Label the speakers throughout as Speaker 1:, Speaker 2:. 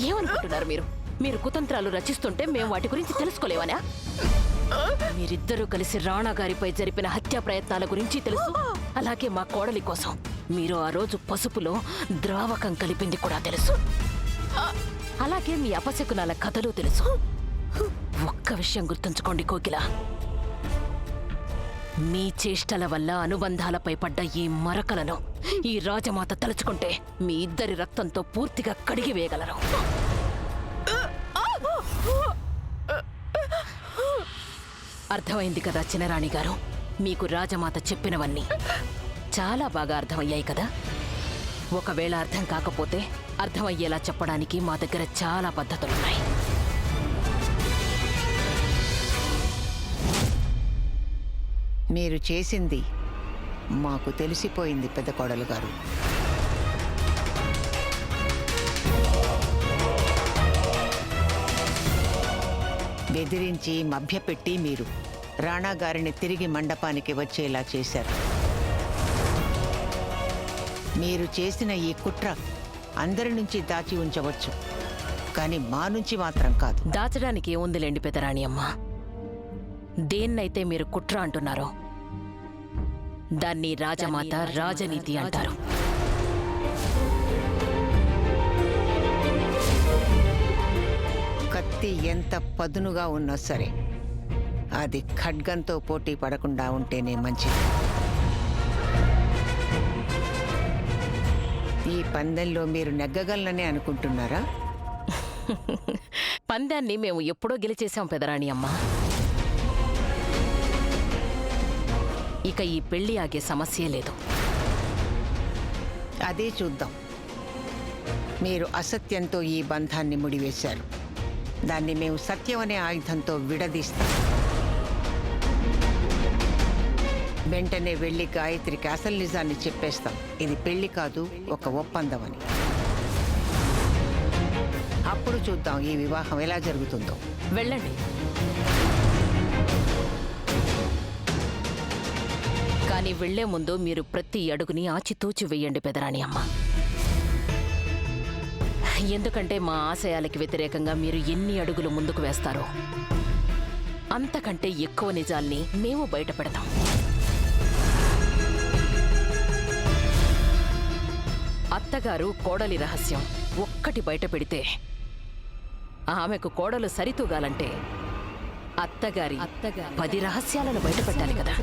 Speaker 1: ఏమనుకుంటున్నారు మీరు? మీరు కుతంత్రాలు రచిస్తుంటే మేము వాటి గురించి తెలుసుకోలేవనా? మీరిద్దరూ కలిసి రాణా గారిపై జరిపిన హత్యా ప్రయత్నాల గురించి తెలుసు. అలాగే మా కోడలి కోసం మీరు ఆ రోజు పసుపులో ద్రావకం కలిపింది కూడా తెలుసు. అలాగే మీ అపశకునాల కథలు తెలుసు. ఒక్క విషయం గుర్తుంచుకోండి కోకిల, మీ చేష్టల వల్ల అనుబంధాలపై పడ్డ ఈ మరకలను ఈ రాజమాత తలుచుకుంటే మీ ఇద్దరి రక్తంతో పూర్తిగా కడిగివేయగలరు. అర్థమైంది కదా చిన్నరాణి గారు? మీకు రాజమాత చెప్పినవన్నీ చాలా బాగా అర్థమయ్యాయి కదా? ఒకవేళ అర్థం కాకపోతే అర్థమయ్యేలా చెప్పడానికి మా దగ్గర చాలా పద్ధతులున్నాయి.
Speaker 2: మీరు చేసింది మాకు తెలిసిపోయింది పెద్ద కోడలు గారు. బెదిరించి మభ్యపెట్టి మీరు రాణా గారిని తిరిగి మండపానికి వచ్చేలా చేశారు. మీరు చేసిన ఈ కుట్ర అందరి నుంచి దాచి ఉంచవచ్చు, కానీ మా నుంచి మాత్రం కాదు.
Speaker 1: దాచడానికి ఏముందిలేండి పెదరాణి అమ్మ. దేన్నైతే మీరు కుట్ర అంటున్నారో దాన్ని రాజమాత రాజనీతి అంటారు.
Speaker 2: కత్తి ఎంత పదునుగా ఉన్నా సరే అది ఖడ్గంతో పోటీ పడకుండా ఉంటేనే మంచిది. ఈ పందెంలో మీరు నెగ్గగలనని అనుకుంటున్నారా?
Speaker 1: పందాన్ని మేము ఎప్పుడో గెలిచేశాం పెదరాణి అమ్మ. ఇక ఈ పెళ్లి ఆగే సమస్యే లేదు.
Speaker 2: అదే చూద్దాం. మీరు అసత్యంతో ఈ బంధాన్ని ముడివేశారు. దాన్ని మేము సత్యం అనే ఆయుధంతో విడదీస్తాం. వెంటనే వెళ్ళి గాయత్రికి అసలు నిజాన్ని చెప్పేస్తాం. ఇది పెళ్లి కాదు, ఒక ఒప్పందం అని. అప్పుడు చూద్దాం ఈ వివాహం ఎలా జరుగుతుందో.
Speaker 1: వెళ్ళండి. కానీ వెళ్లే ముందు మీరు ప్రతి అడుగుని ఆచితూచి వెయ్యండి పెదరాణి అమ్మ. ఎందుకంటే మా ఆశయాలకి వ్యతిరేకంగా మీరు ఎన్ని అడుగులు ముందుకు వేస్తారో అంతకంటే ఎక్కువ నిజాల్ని మేము బయటపెడతాం. అత్తగారు కోడలి రహస్యం ఒక్కటి బయట పెడితే ఆమెకు కోడలు సరితూగాలంటే అత్తగారి 10 రహస్యాలను బయట పెట్టాలి కదా.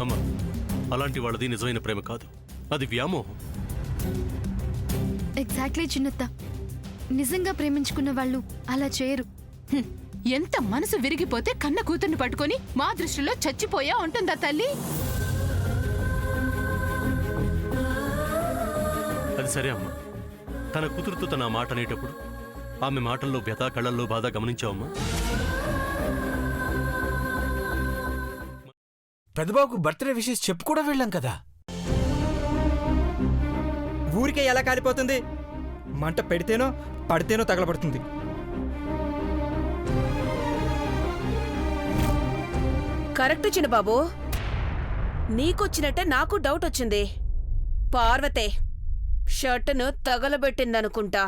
Speaker 3: అమ్మా, అలాంటి వాళ్ళది నిజమైన ప్రేమ కాదు, అది వ్యామోహం.
Speaker 4: ఎగ్జాక్ట్లీ చిన్నత్త. నిజంగా ప్రేమించుకున్న వాళ్ళు అలా చేయరు.
Speaker 5: ఎంత మనసు విరిగిపోతే కన్న కూతుర్ని పట్టుకొని మా దృష్టిలో చచ్చిపోయా ఉంటుందా తల్లి?
Speaker 3: అది సరే అమ్మా, తన కూతురుతో తన మాట అనేటప్పుడు ఆమె మాటల్లో వ్యథ, కళ్ళల్లో బాధ గమనించావమ్మా?
Speaker 6: పెద్దబాబుకు బర్త్డే విషెస్ చెప్పు కూడా వెళ్ళాం కదా.
Speaker 7: ఊరికే ఎలా కాలిపోతుంది? మంట పెడితేనో పడితేనో తగలబడుతుంది.
Speaker 8: కరెక్ట్ చిన్నబాబు, నీకొచ్చినట్టే నాకు డౌట్ వచ్చింది. పార్వతే షర్టును తగలబెట్టిందనుకుంటా.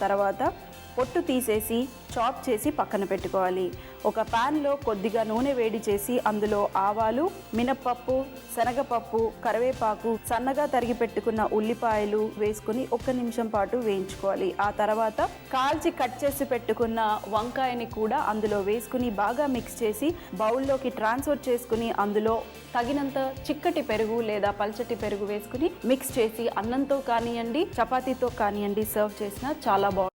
Speaker 9: తర్వాత పొట్టు తీసేసి చాప్ చేసి పక్కన పెట్టుకోవాలి. ఒక ప్యాన్లో కొద్దిగా నూనె వేడి చేసి అందులో ఆవాలు, మినప్పప్పు, శనగపప్పు, కరివేపాకు, సన్నగా తరిగి పెట్టుకున్న ఉల్లిపాయలు వేసుకుని 1 నిమిషం పాటు వేయించుకోవాలి. ఆ తర్వాత కాల్చి కట్ చేసి పెట్టుకున్న వంకాయని కూడా అందులో వేసుకుని బాగా మిక్స్ చేసి బౌల్లోకి ట్రాన్స్ఫర్ చేసుకుని అందులో తగినంత చిక్కటి పెరుగు లేదా పల్చటి పెరుగు వేసుకుని మిక్స్ చేసి అన్నంతో కానివ్వండి, చపాతీతో కానివ్వండి సర్వ్ చేసినా చాలా బాగుంటుంది.